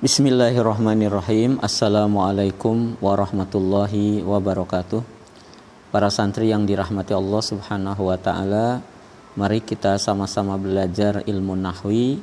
Bismillahirrahmanirrahim. Assalamualaikum warahmatullahi wabarakatuh. Para santri yang dirahmati Allah Subhanahu wa taala, mari kita sama-sama belajar ilmu nahwi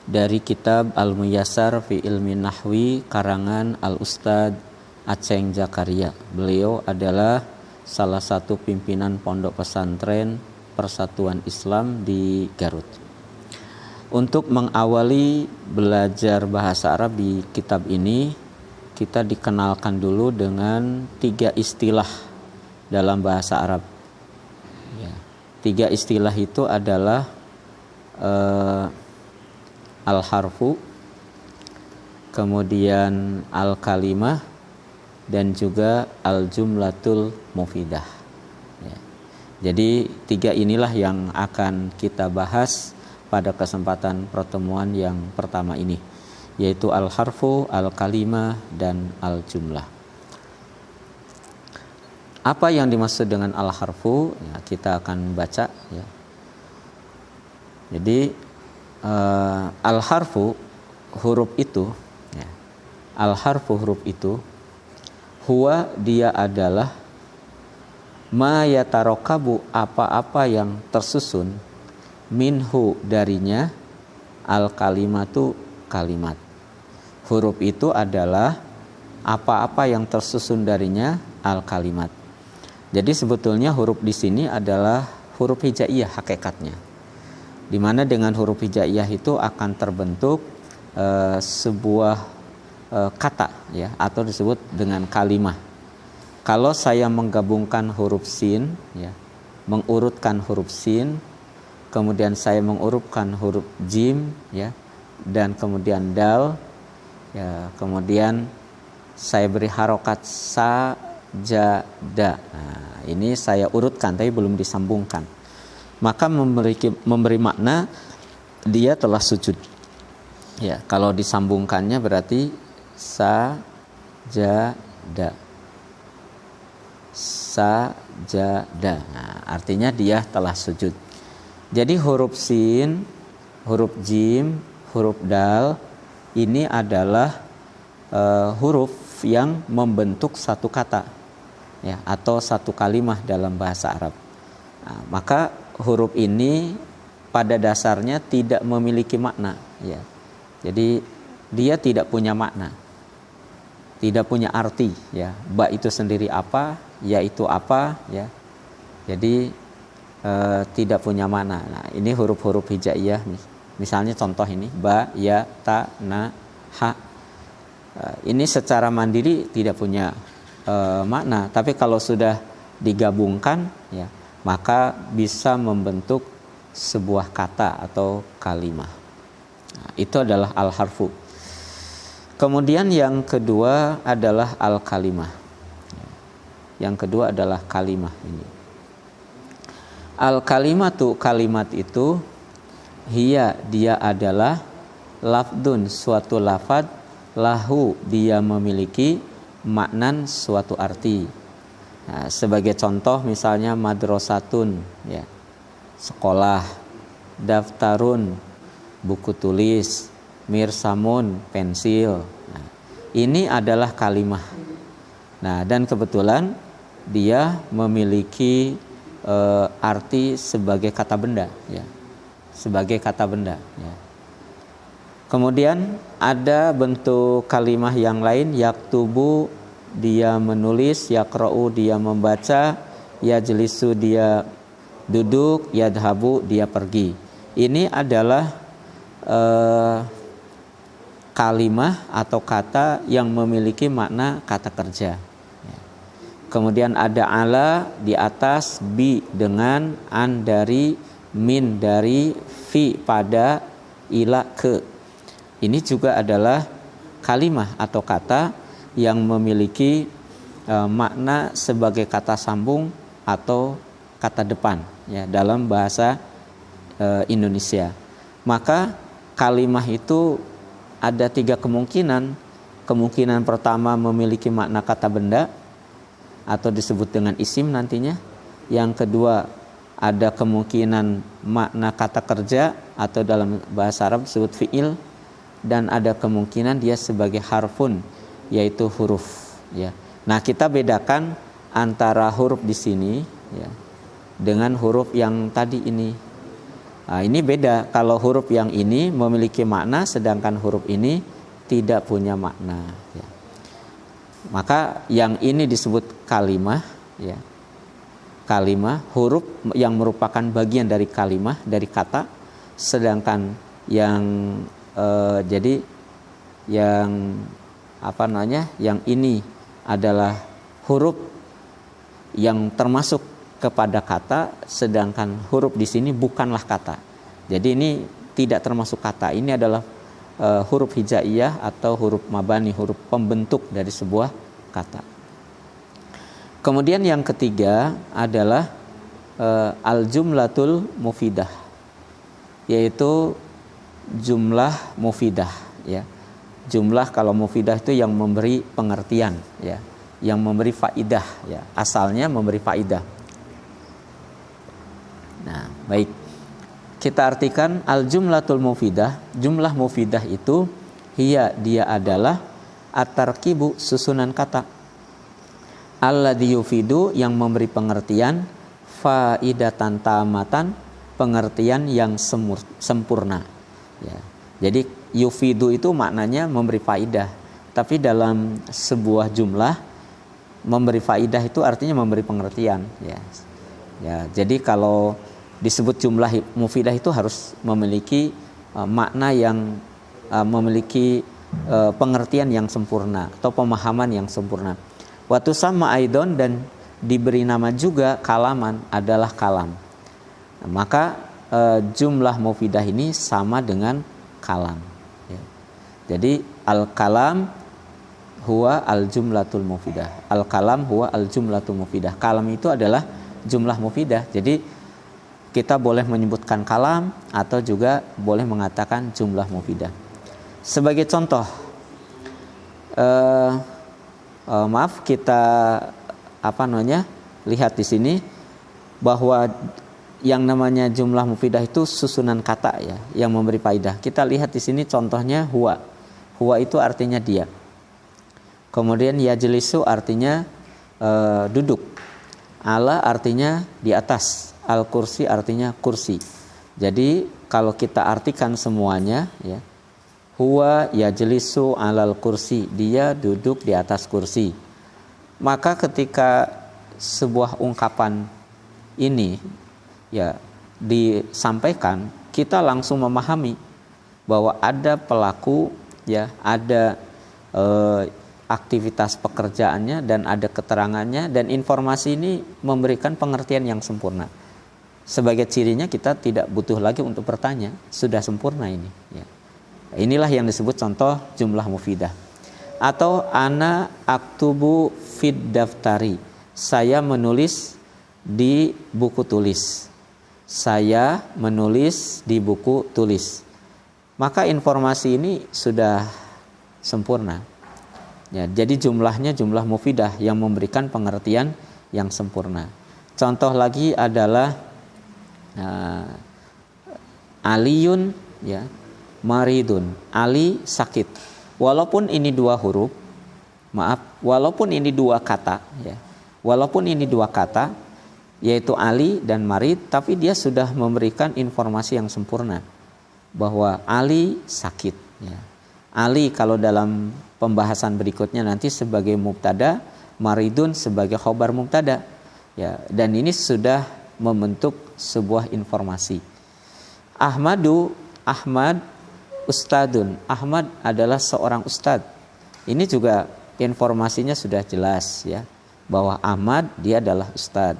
dari kitab Al-Muyassar fi Ilmi Nahwi karangan Al-Ustadz Aceng Zakaria. Beliau adalah salah satu pimpinan pondok pesantren Persatuan Islam di Garut. Untuk mengawali belajar bahasa Arab di kitab ini, kita dikenalkan dulu dengan 3 istilah dalam bahasa Arab. 3 istilah itu adalah al-harfu, kemudian al-kalimah, dan juga al-jumlatul mufidah. Jadi 3 inilah yang akan kita bahas pada kesempatan pertemuan yang pertama ini, yaitu al-harfu, al-kalimah, dan al-jumlah. Apa yang dimaksud dengan al-harfu? Ya, kita akan baca. Ya. Jadi al-harfu, huruf itu, ya, al-harfu huruf itu, huwa dia adalah ma yatarokabu, apa-apa yang tersusun, minhu darinya, al kalimatu kalimat. Huruf itu adalah apa-apa yang tersusun darinya, al kalimat. Jadi sebetulnya huruf di sini adalah huruf hijaiyah hakikatnya. Di mana dengan huruf hijaiyah itu akan terbentuk sebuah kata, ya, atau disebut dengan kalimah. Kalau saya menggabungkan huruf sin, ya, mengurutkan huruf sin, kemudian saya mengurutkan huruf jim, ya, dan kemudian dal, ya, kemudian saya beri harokat sa, ja, da. Nah, ini saya urutkan tapi belum disambungkan. Maka memberi makna dia telah sujud. Ya, kalau disambungkannya berarti sa, ja, da. Sa, ja, da. Nah, artinya dia telah sujud. Jadi huruf sin, huruf jim, huruf dal ini adalah huruf yang membentuk satu kata, ya, atau satu kalimah dalam bahasa Arab. Nah, maka huruf ini pada dasarnya tidak memiliki makna, ya. Jadi dia tidak punya makna, tidak punya arti, ya. Ba itu sendiri apa, ya itu apa, ya. Jadi tidak punya makna. Nah, ini huruf-huruf hijaiyah. Misalnya contoh ini, ba, ya, ta, na, ha. Ini secara mandiri tidak punya makna, tapi kalau sudah digabungkan, ya, maka bisa membentuk sebuah kata atau kalimah. Nah, itu adalah al-harfu. Kemudian yang kedua adalah al-kalimah. Yang kedua adalah kalimah ini. Al-kalimatu, kalimat itu, hiya dia adalah lafdun, suatu lafad, lahu dia memiliki maknan, suatu arti. Nah, sebagai contoh misalnya madrasatun, ya, sekolah, daftarun, buku tulis, mirsamun, pensil. Nah, ini adalah kalimah. Nah, dan kebetulan dia memiliki arti sebagai kata benda, ya, sebagai kata benda, ya. Kemudian ada bentuk kalimah yang lain, yaktubu dia menulis, yaqra'u dia membaca, yajlisu dia duduk, yadhabu dia pergi. Ini adalah kalimah atau kata yang memiliki makna kata kerja. Kemudian ada ala di atas, bi dengan, an dari, min dari, fi pada, ila ke. Ini juga adalah kalimah atau kata yang memiliki makna sebagai kata sambung atau kata depan, ya, dalam bahasa Indonesia. Maka kalimah itu ada 3 kemungkinan. Kemungkinan pertama memiliki makna kata benda atau disebut dengan isim nantinya. Yang kedua ada kemungkinan makna kata kerja atau dalam bahasa Arab disebut fi'il. dan ada kemungkinan dia sebagai harfun, yaitu huruf, ya. Nah, kita bedakan antara huruf di sini, ya, dengan huruf yang tadi ini. Nah, ini beda. Kalau huruf yang ini memiliki makna, sedangkan huruf ini tidak punya makna, ya. Maka yang ini disebut kalimah, ya. Kalimah, huruf yang merupakan bagian dari kalimah, dari kata. Sedangkan yang jadi yang yang ini adalah huruf yang termasuk kepada kata, sedangkan huruf di sini bukanlah kata. Jadi ini tidak termasuk kata. Ini adalah huruf hijaiyah atau huruf mabani, huruf pembentuk dari sebuah kata. Kemudian yang ketiga adalah al-jumlatul mufidah, yaitu jumlah mufidah, ya. Jumlah kalau mufidah itu yang memberi pengertian, ya, yang memberi faidah, ya. Asalnya memberi faidah. Nah, baik. Kita artikan al-jumlatul mufidah. Jumlah mufidah itu dia adalah at-tarkibu, susunan kata. Alladzi yufidu, yang memberi pengertian, faidatan tamatan, pengertian yang sempurna, ya. Jadi yufidu itu maknanya memberi faidah, tapi dalam sebuah jumlah memberi faidah itu artinya memberi pengertian, ya. Ya, jadi kalau disebut jumlah mufidah itu harus memiliki makna yang memiliki pengertian yang sempurna atau pemahaman yang sempurna. Watu sama aidon, dan diberi nama juga kalaman, adalah kalam. Nah, maka jumlah mufidah ini sama dengan kalam, ya. Jadi al-kalam huwa al-jumlatul mufidah. Al-kalam huwa al-jumlatul mufidah. Kalam itu adalah jumlah mufidah. Jadi kita boleh menyebutkan kalam atau juga boleh mengatakan jumlah mufidah. Sebagai contoh, kita lihat di sini bahwa yang namanya jumlah mufidah itu susunan kata, ya, yang memberi faidah. Kita lihat di sini contohnya huwa. Huwa itu artinya dia. Kemudian yajlisu artinya duduk. Ala artinya di atas. Al-kursi artinya kursi. Jadi kalau kita artikan semuanya, ya, huwa yajlisu alal kursi, dia duduk di atas kursi. Maka ketika sebuah ungkapan ini, ya, disampaikan, kita langsung memahami bahwa ada pelaku, ya, ada aktivitas pekerjaannya dan ada keterangannya, dan informasi ini memberikan pengertian yang sempurna. Sebagai cirinya kita tidak butuh lagi untuk bertanya, sudah sempurna ini, ya. Inilah yang disebut contoh jumlah mufidah. Atau ana aktubu fid daftari, saya menulis di buku tulis. Saya menulis di buku tulis. Maka informasi ini sudah sempurna, ya. Jadi jumlahnya jumlah mufidah yang memberikan pengertian yang sempurna. Contoh lagi adalah aliyun, ya, maridun. Ali sakit. Walaupun ini dua huruf, walaupun ini dua kata, ya, walaupun ini dua kata, yaitu Ali dan marid, tapi dia sudah memberikan informasi yang sempurna bahwa Ali sakit, ya. Ali kalau dalam pembahasan berikutnya nanti sebagai mubtada, maridun sebagai khobar mubtada, ya. Dan ini sudah membentuk sebuah informasi. Ahmad ustadun. Ahmad adalah seorang ustad. Ini juga informasinya sudah jelas, ya, bahwa Ahmad dia adalah ustad.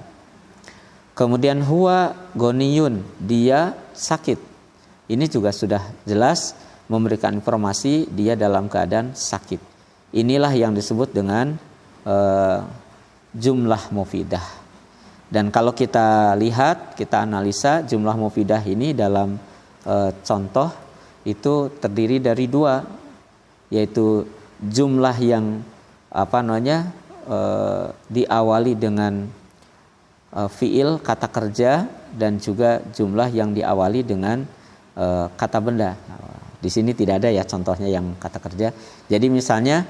Kemudian huwa goniyun, dia sakit. Ini juga sudah jelas memberikan informasi dia dalam keadaan sakit. Inilah yang disebut dengan jumlah mufidah. Dan kalau kita lihat, kita analisa jumlah mufidah ini dalam contoh itu terdiri dari dua, yaitu jumlah yang diawali dengan fiil kata kerja, dan juga jumlah yang diawali dengan kata benda. Di sini tidak ada ya contohnya yang kata kerja. Jadi misalnya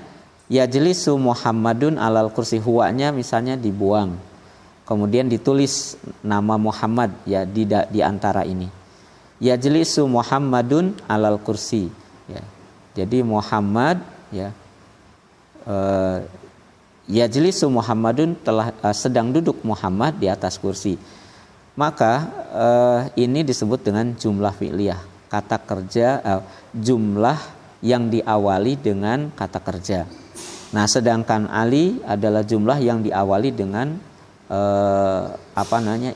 yajlisu Muhammadun alal kursi, huwanya misalnya dibuang. Kemudian ditulis nama Muhammad ya di antara ini. Yajlisu Muhammadun alal kursi ya. Jadi Muhammad ya yajlisu Muhammadun telah sedang duduk Muhammad di atas kursi. Maka ini disebut dengan jumlah fi'liyah. Kata kerja jumlah yang diawali dengan kata kerja. Nah, sedangkan Ali adalah jumlah yang diawali dengan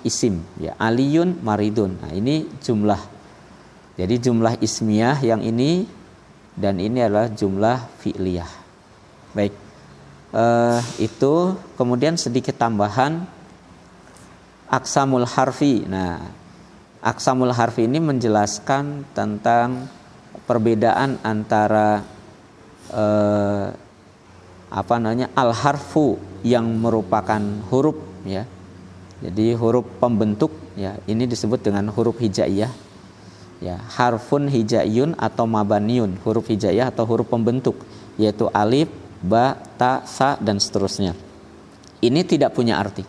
isim ya. Aliyun maridun. Nah, ini jumlah. Jadi jumlah ismiyah yang ini dan ini adalah jumlah fi'liyah. Baik. Itu kemudian sedikit tambahan aqsamul harfi. Nah, aqsamul harfi ini menjelaskan tentang perbedaan antara al-harfu yang merupakan huruf ya. Jadi huruf pembentuk ya, ini disebut dengan huruf hijaiyah. Ya, harfun hijaiyun atau mabaniyun, huruf hijaiyah atau huruf pembentuk, yaitu alif, ba, ta, sa dan seterusnya. Ini tidak punya arti.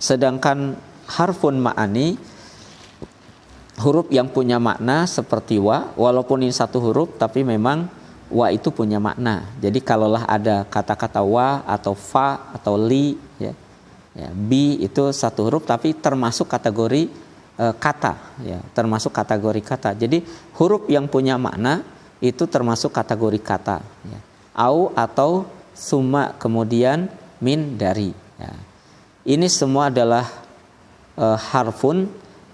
Sedangkan harfun ma'ani, huruf yang punya makna seperti wa, walaupun ini satu huruf tapi memang wa itu punya makna. Jadi kalaulah ada kata-kata wa atau fa atau li ya, bi itu satu huruf tapi termasuk kategori kata ya, termasuk kategori kata. Jadi huruf yang punya makna itu termasuk kategori kata ya. Au atau summa kemudian min dari ya. Ini semua adalah harfun,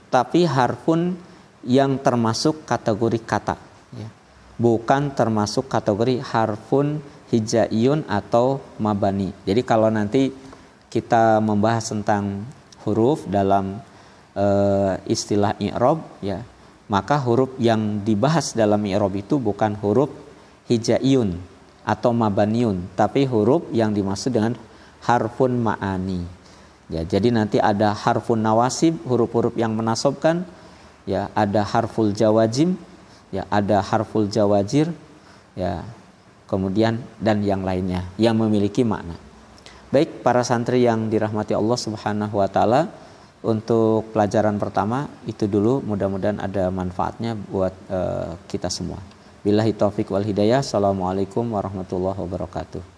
tapi harfun yang termasuk kategori kata ya. Bukan termasuk kategori harfun hijaiyun atau mabani. Jadi kalau nanti kita membahas tentang huruf dalam istilah i'rab ya, maka huruf yang dibahas dalam i'rab itu bukan huruf hijaiyun atau mabaniun, tapi huruf yang dimaksud dengan harfun ma'ani. Ya, jadi nanti ada harfun nawasib, huruf-huruf yang menasobkan, ya, ada harful jawazim, ya, ada harful jawazir, ya, kemudian dan yang lainnya yang memiliki makna. Baik, para santri yang dirahmati Allah Subhanahu wa taala, untuk pelajaran pertama itu dulu, mudah-mudahan ada manfaatnya buat kita semua. Billahi taufik wal hidayah. Assalamualaikum warahmatullahi wabarakatuh.